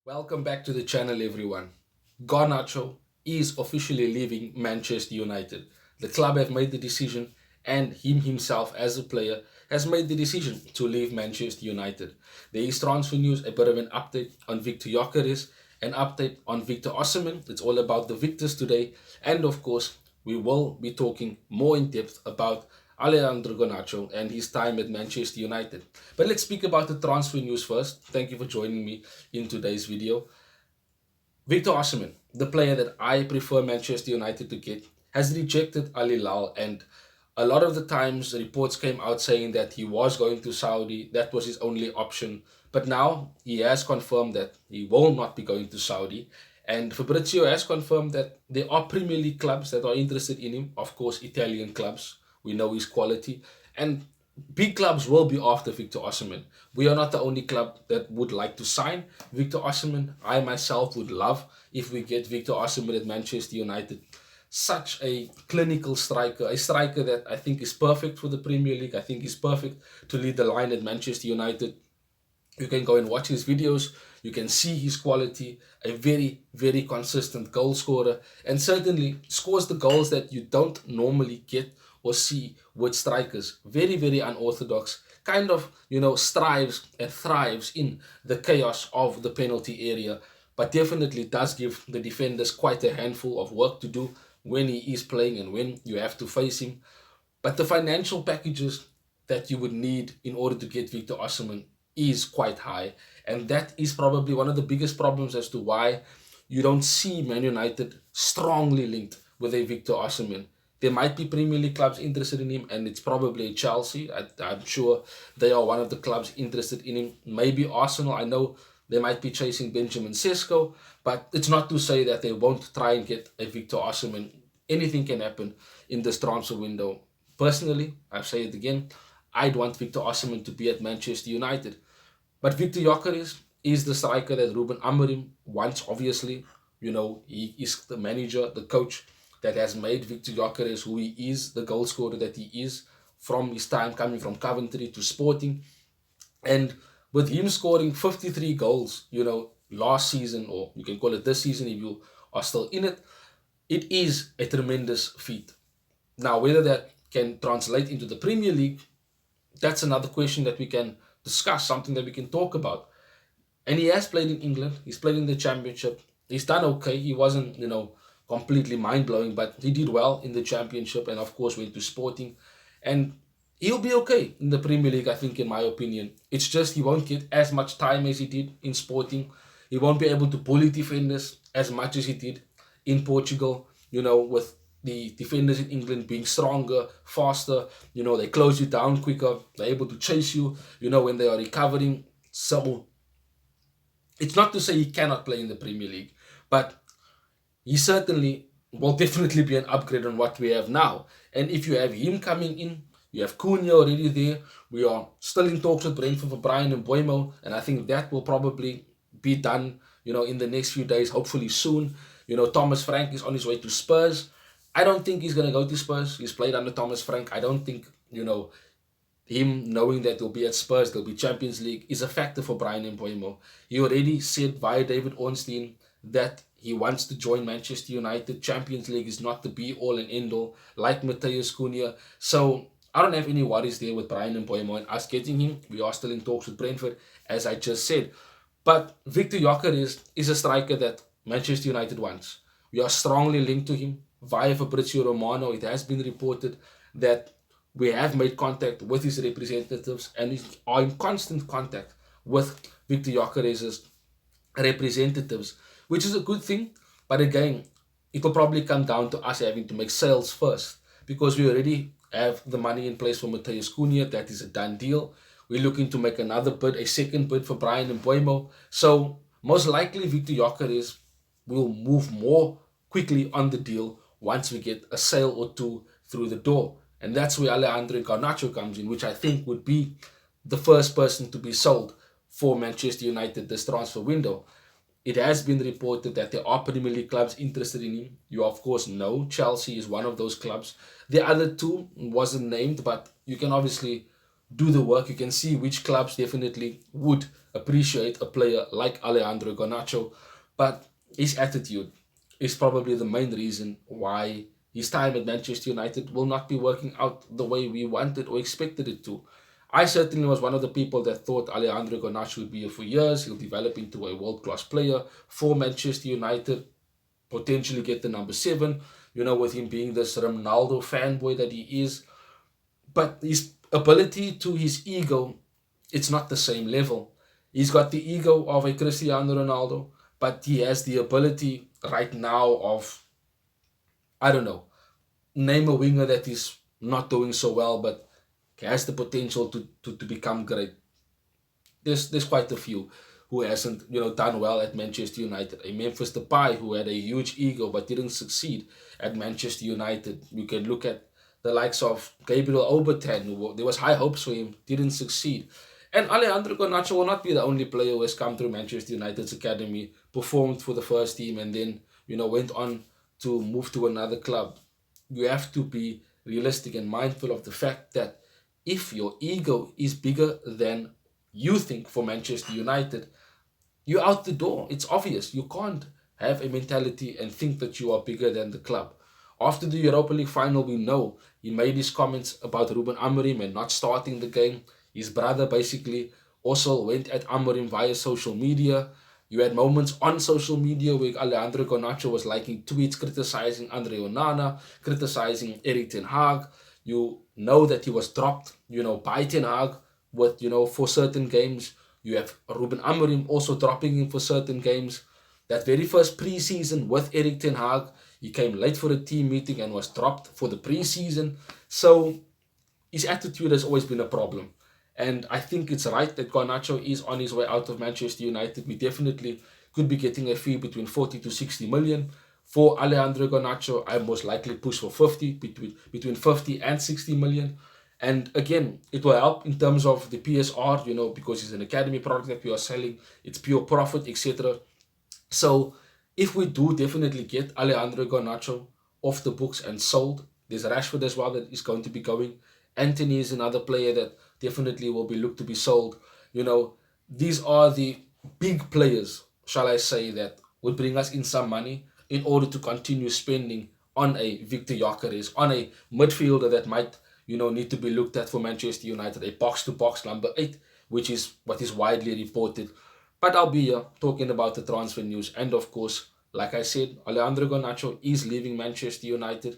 Welcome back to the channel, everyone. Garnacho is officially leaving Manchester United. The club have made the decision, and him himself, as a player, has made the decision to leave Manchester United. There is transfer news, a bit of an update on Victor Gyökeres, an update on Victor Osimhen. It's all about the Victors today, and of course, we will be talking more in depth about Alejandro Garnacho and his time at Manchester United. But let's speak about the transfer news first. Thank you for joining me in today's video. Victor Osimhen, the player that I prefer Manchester United to get, has rejected Al Hilal, and a lot of the times reports came out saying that he was going to Saudi, that was his only option. But now he has confirmed that he will not be going to Saudi. And Fabrizio has confirmed that there are Premier League clubs that are interested in him, of course, Italian clubs. We know his quality. And big clubs will be after Victor Osimhen. We are not the only club that would like to sign Victor Osimhen. I myself would love if we get Victor Osimhen at Manchester United. Such a clinical striker, a striker that I think is perfect for the Premier League. I think he's perfect to lead the line at Manchester United. You can go and watch his videos. You can see his quality, a very, very consistent goal scorer, and certainly scores the goals that you don't normally get or see with strikers. Very, very unorthodox. Kind of, strives and thrives in the chaos of the penalty area, but definitely does give the defenders quite a handful of work to do when he is playing and when you have to face him. But the financial packages that you would need in order to get Victor Osimhen is quite high. And that is probably one of the biggest problems as to why you don't see Man United strongly linked with a Victor Osimhen. There might be Premier League clubs interested in him, and it's probably Chelsea. I'm sure they are one of the clubs interested in him. Maybe Arsenal. I know they might be chasing Benjamin Sesko, but it's not to say that they won't try and get a Victor Osimhen. Anything can happen in this transfer window. Personally, I say it again, I'd want Victor Osimhen to be at Manchester United. But Victor Gyökeres is the striker that Ruben Amorim wants, obviously. He is the manager, the coach that has made Victor Gyökeres who he is, the goal scorer that he is, from his time coming from Coventry to Sporting. And with him scoring 53 goals, last season, or you can call it this season if you are still in it, it is a tremendous feat. Now, whether that can translate into the Premier League, that's another question that we can discuss, something that we can talk about. And he has played in England. He's played in the Championship. He's done okay. He wasn't, completely mind-blowing, but he did well in the Championship and, of course, went to Sporting. And he'll be okay in the Premier League, I think, in my opinion. It's just he won't get as much time as he did in Sporting. He won't be able to bully defenders as much as he did in Portugal, with the defenders in England being stronger, faster, they close you down quicker, they're able to chase you, when they are recovering. So it's not to say he cannot play in the Premier League, but he certainly will definitely be an upgrade on what we have now. And if you have him coming in, you have Cunha already there. We are still in talks with Brentford for Brian and Boimo, and I think that will probably be done, in the next few days, hopefully soon. Thomas Frank is on his way to Spurs. I don't think he's going to go to Spurs. He's played under Thomas Frank. I don't think, him knowing that he'll be at Spurs, there'll be Champions League, is a factor for Brian Mbeumo. He already said via David Ornstein that he wants to join Manchester United. Champions League is not the be-all and end-all, like Matheus Cunha. So I don't have any worries there with Brian Mbeumo and us getting him. We are still in talks with Brentford, as I just said. But Victor Gyökeres is a striker that Manchester United wants. We are strongly linked to him via Fabrizio Romano. It has been reported that we have made contact with his representatives and are in constant contact with Victor Gyökeres' representatives, which is a good thing. But again, it will probably come down to us having to make sales first, because we already have the money in place for Matheus Cunha. That is a done deal. We're looking to make another bid, a second bid for Brian Mbeumo. So most likely Victor Gyökeres will move more quickly on the deal once we get a sale or two through the door. And that's where Alejandro Garnacho comes in, which I think would be the first person to be sold for Manchester United this transfer window. It has been reported that there are Premier League clubs interested in him. You, of course, know Chelsea is one of those clubs. The other two wasn't named, but you can obviously do the work. You can see which clubs definitely would appreciate a player like Alejandro Garnacho, but his attitude is probably the main reason why his time at Manchester United will not be working out the way we wanted or expected it to. I certainly was one of the people that thought Alejandro Garnacho would be here for years. He'll develop into a world-class player for Manchester United, potentially get the number 7, with him being this Ronaldo fanboy that he is. But his ability to his ego, it's not the same level. He's got the ego of a Cristiano Ronaldo, but he has the ability right now of, I don't know, name a winger that is not doing so well, but has the potential to become great. There's quite a few who hasn't done well at Manchester United. A Memphis Depay who had a huge ego but didn't succeed at Manchester United. You can look at the likes of Gabriel Obertan, there was high hopes for him, didn't succeed. And Alejandro Garnacho will not be the only player who has come through Manchester United's academy, performed for the first team, and then went on to move to another club. You have to be realistic and mindful of the fact that if your ego is bigger than you think for Manchester United, you're out the door. It's obvious. You can't have a mentality and think that you are bigger than the club. After the Europa League final, we know he made his comments about Ruben Amorim and not starting the game. His brother basically also went at Amorim via social media. You had moments on social media where Alejandro Garnacho was liking tweets criticizing Andre Onana, criticizing Erik ten Hag. You know that he was dropped, by Ten Hag with, for certain games. You have Ruben Amorim also dropping him for certain games. That very first preseason with Erik ten Hag, he came late for a team meeting and was dropped for the preseason. So his attitude has always been a problem. And I think it's right that Garnacho is on his way out of Manchester United. We definitely could be getting a fee between 40 to 60 million. For Alejandro Garnacho, I most likely push for 50, between 50 and 60 million. And again, it will help in terms of the PSR, because it's an academy product that we are selling. It's pure profit, etc. So if we do definitely get Alejandro Garnacho off the books and sold, there's Rashford as well that is going to be going. Anthony is another player that definitely will be looked to be sold. These are the big players, shall I say, that would bring us in some money in order to continue spending on a Victor Gyökeres, on a midfielder that might, need to be looked at for Manchester United, a box-to-box number 8, which is what is widely reported. But I'll be here talking about the transfer news. And of course, like I said, Alejandro Garnacho is leaving Manchester United.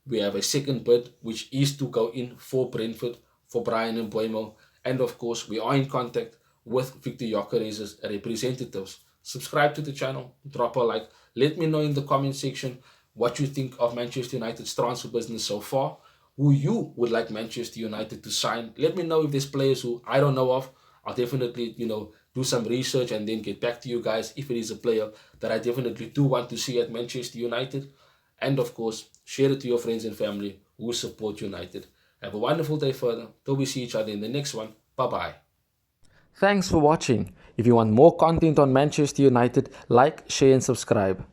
We have a second bid, which is to go in for Brentford, for Bryan Mbeumo. And of course, we are in contact with Victor Gyökeres' representatives. Subscribe to the channel, drop a like. Let me know in the comment section what you think of Manchester United's transfer business so far, who you would like Manchester United to sign. Let me know if there's players who I don't know of. I'll definitely, do some research and then get back to you guys if it is a player that I definitely do want to see at Manchester United. And of course, share it to your friends and family who support United. Have a wonderful day further till we see each other in the next one. Bye-bye. Thanks for watching. If you want more content on Manchester United, like, share and subscribe.